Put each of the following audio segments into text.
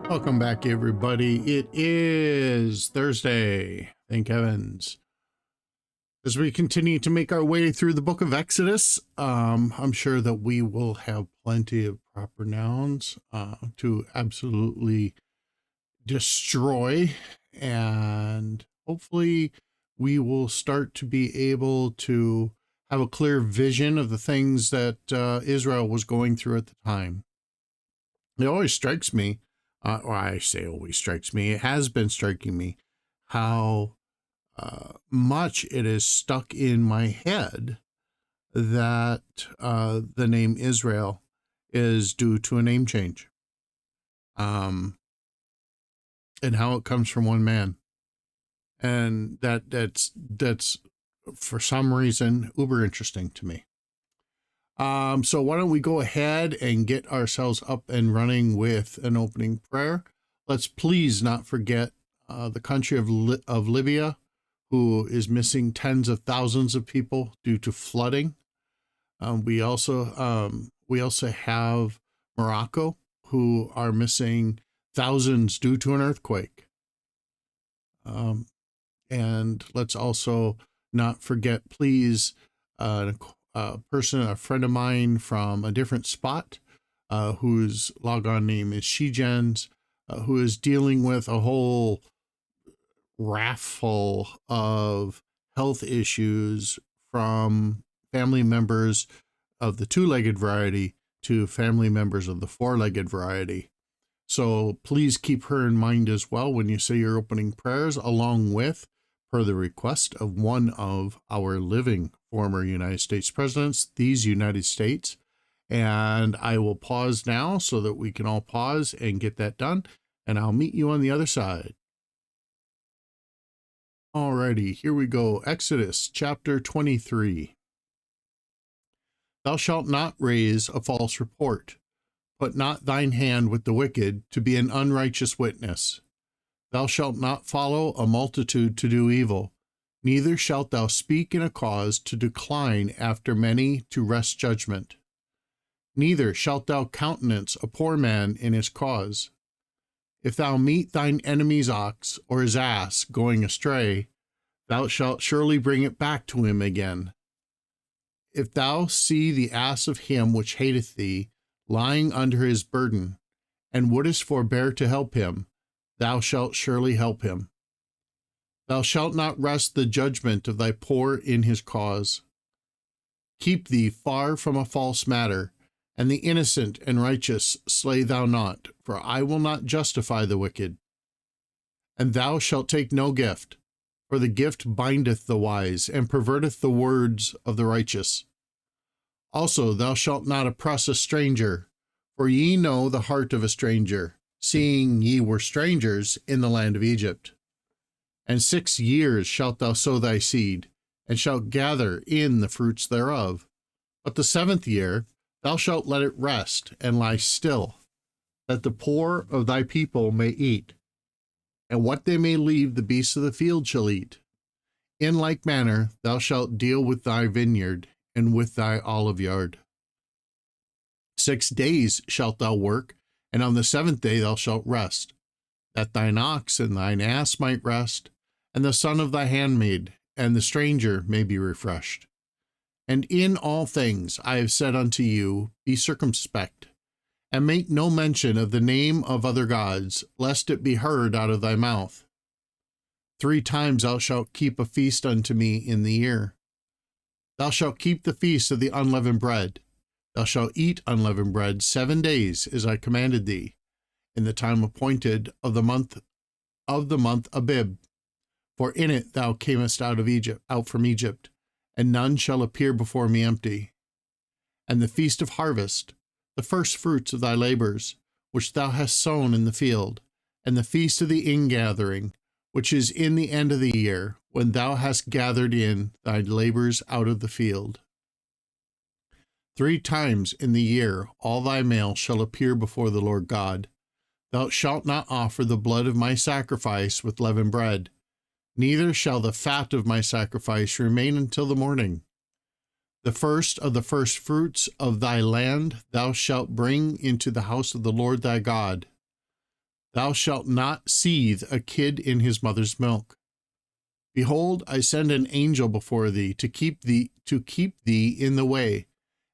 Welcome back, everybody. It is Thursday. Thank heavens. As we continue to make our way through the book of Exodus, I'm sure that we will have plenty of proper nouns to absolutely destroy, and hopefully we will start to be able to have a clear vision of the things that Israel was going through at the time. It always strikes me, or I say always strikes me, it has been striking me how much it is stuck in my head that the name Israel is due to a name change, and how it comes from one man, and that's for some reason uber interesting to me. So why don't we go ahead and get ourselves up and running with an opening prayer. Let's please not forget the country of Libya, who is missing tens of thousands of people due to flooding. We also have Morocco, who are missing thousands due to an earthquake. And let's also not forget, please, a friend of mine from a different spot, whose logon name is Shijens, who is dealing with a whole raffle of health issues, from family members of the two-legged variety to family members of the four-legged variety. So please keep her in mind as well when you say your opening prayers, along with, per the request of one of our living former United States presidents, these United States. And I will pause now so that we can all pause and get that done, and I'll meet you on the other side. Alrighty, here we go. Exodus chapter 23. Thou shalt not raise a false report. Put not thine hand with the wicked to be an unrighteous witness. Thou shalt not follow a multitude to do evil, neither shalt thou speak in a cause to decline after many to wrest judgment. Neither shalt thou countenance a poor man in his cause. If thou meet thine enemy's ox or his ass going astray, thou shalt surely bring it back to him again. If thou see the ass of him which hateth thee lying under his burden, and wouldest forbear to help him, thou shalt surely help him. Thou shalt not wrest the judgment of thy poor in his cause. Keep thee far from a false matter, and the innocent and righteous slay thou not, for I will not justify the wicked. And thou shalt take no gift, for the gift bindeth the wise, and perverteth the words of the righteous. Also thou shalt not oppress a stranger, for ye know the heart of a stranger, seeing ye were strangers in the land of Egypt. And 6 years shalt thou sow thy seed, and shalt gather in the fruits thereof. But the 7th year thou shalt let it rest, and lie still, that the poor of thy people may eat, and what they may leave the beasts of the field shall eat. In like manner thou shalt deal with thy vineyard, and with thy olive yard. 6 days shalt thou work, and on the 7th day thou shalt rest, that thine ox and thine ass might rest, and the son of thy handmaid, and the stranger may be refreshed. And in all things I have said unto you, be circumspect, and make no mention of the name of other gods, lest it be heard out of thy mouth. 3 times thou shalt keep a feast unto me in the year. Thou shalt keep the feast of the unleavened bread. Thou shalt eat unleavened bread 7 days, as I commanded thee, in the time appointed of the month Abib. For in it thou camest out from Egypt, and none shall appear before me empty. And the feast of harvest, the first fruits of thy labors, which thou hast sown in the field, and the feast of the ingathering, which is in the end of the year, when thou hast gathered in thy labors out of the field. 3 times in the year all thy male shall appear before the Lord God. Thou shalt not offer the blood of my sacrifice with leavened bread, neither shall the fat of my sacrifice remain until the morning. The first of the first fruits of thy land thou shalt bring into the house of the Lord thy God. Thou shalt not seethe a kid in his mother's milk. Behold, I send an angel before thee to keep thee in the way,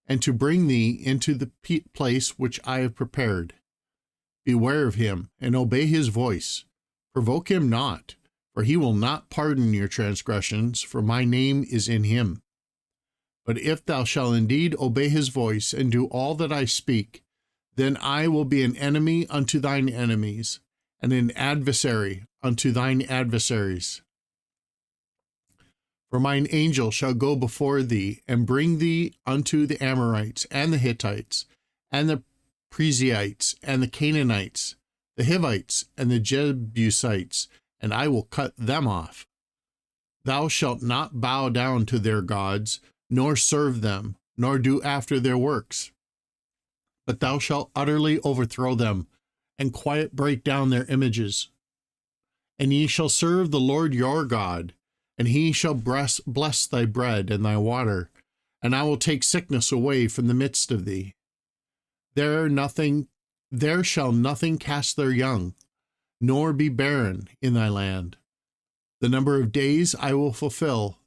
and to bring thee into the place which I have prepared. Beware of him, and obey his voice. Provoke him not, for he will not pardon your transgressions, for my name is in him. But if thou shalt indeed obey his voice, and do all that I speak, then I will be an enemy unto thine enemies, and an adversary unto thine adversaries. For mine angel shall go before thee, and bring thee unto the Amorites, and the Hittites, and the Perizzites, and the Canaanites, the Hivites, and the Jebusites, and I will cut them off. Thou shalt not bow down to their gods, nor serve them, nor do after their works. But thou shalt utterly overthrow them, and quiet break down their images. And ye shall serve the Lord your God, and he shall bless thy bread and thy water, and I will take sickness away from the midst of thee. There shall nothing cast their young, nor be barren in thy land. The number of days I will fulfill.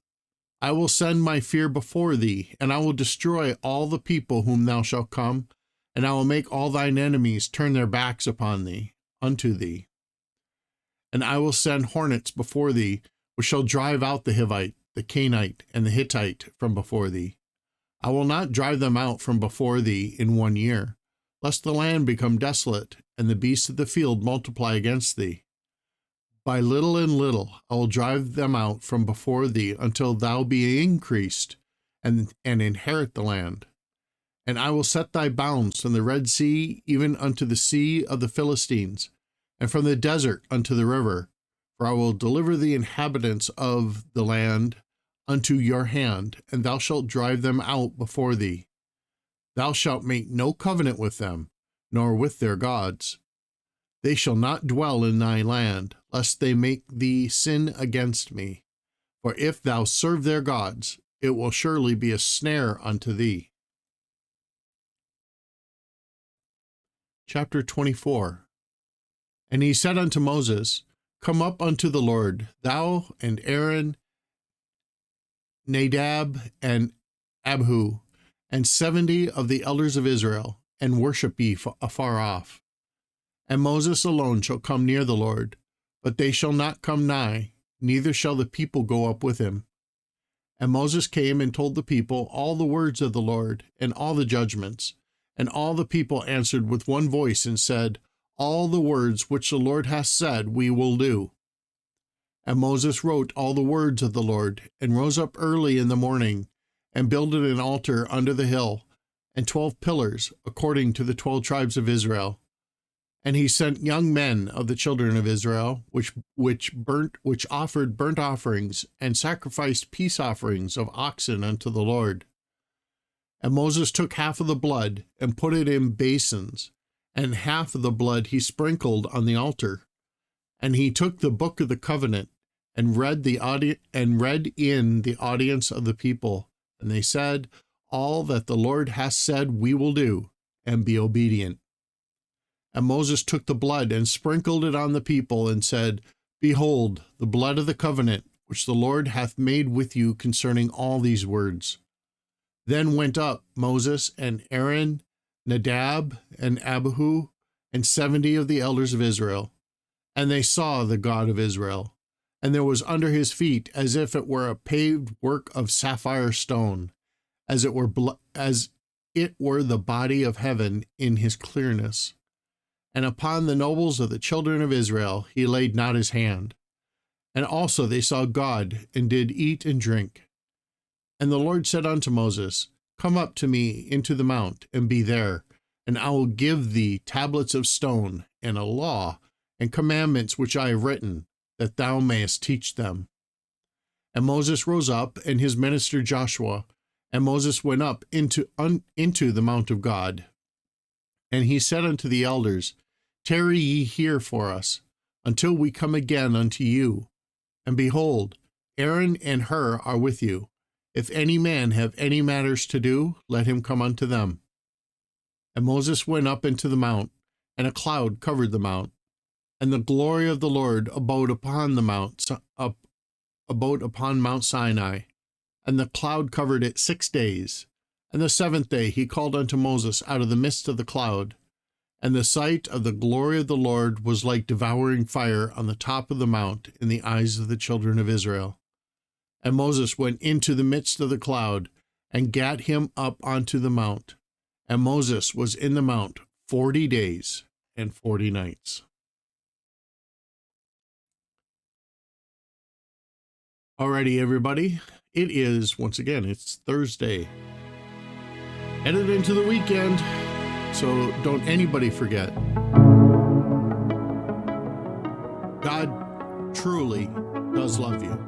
I will send my fear before thee, and I will destroy all the people whom thou shalt come, and I will make all thine enemies turn their backs upon thee, unto thee. And I will send hornets before thee, which shall drive out the Hivite, the Canaanite, and the Hittite from before thee. I will not drive them out from before thee in 1 year, lest the land become desolate, and the beasts of the field multiply against thee. By little and little I will drive them out from before thee until thou be increased, and inherit the land. And I will set thy bounds from the Red Sea even unto the sea of the Philistines, and from the desert unto the river. For I will deliver the inhabitants of the land unto your hand, and thou shalt drive them out before thee. Thou shalt make no covenant with them, nor with their gods. They shall not dwell in thy land, lest they make thee sin against me. For if thou serve their gods, it will surely be a snare unto thee. Chapter 24. And he said unto Moses, Come up unto the Lord, thou and Aaron, Nadab and Abihu, and 70 of the elders of Israel, and worship ye afar off. And Moses alone shall come near the Lord, but they shall not come nigh, neither shall the people go up with him. And Moses came and told the people all the words of the Lord, and all the judgments. And all the people answered with one voice, and said, All the words which the Lord hath said we will do. And Moses wrote all the words of the Lord, and rose up early in the morning, and builded an altar under the hill, and 12 pillars, according to the 12 tribes of Israel. And he sent young men of the children of Israel, which offered burnt offerings, and sacrificed peace offerings of oxen unto the Lord. And Moses took half of the blood, and put it in basins, and half of the blood he sprinkled on the altar. And he took the book of the covenant, and read in the audience of the people. And they said, All that the Lord hath said we will do, and be obedient. And Moses took the blood, and sprinkled it on the people, and said, Behold, the blood of the covenant, which the Lord hath made with you concerning all these words. Then went up Moses and Aaron, Nadab and Abihu, and 70 of the elders of Israel. And they saw the God of Israel. And there was under his feet as if it were a paved work of sapphire stone, as it were the body of heaven in his clearness. And upon the nobles of the children of Israel he laid not his hand. And also they saw God, and did eat and drink. And the Lord said unto Moses, Come up to me into the mount, and be there, and I will give thee tablets of stone, and a law, and commandments which I have written, that thou mayest teach them. And Moses rose up, and his minister Joshua, and Moses went up into the mount of God. And he said unto the elders, Tarry ye here for us, until we come again unto you. And behold, Aaron and Hur are with you. If any man have any matters to do, let him come unto them. And Moses went up into the mount, and a cloud covered the mount, and the glory of the Lord abode upon Mount Sinai, and the cloud covered it 6 days. And the 7th day he called unto Moses out of the midst of the cloud, and the sight of the glory of the Lord was like devouring fire on the top of the mount in the eyes of the children of Israel. And Moses went into the midst of the cloud, and gat him up onto the mount. And Moses was in the mount 40 days and 40 nights. Alrighty, everybody. It is, once again, it's Thursday. Headed into the weekend, so don't anybody forget. God truly does love you.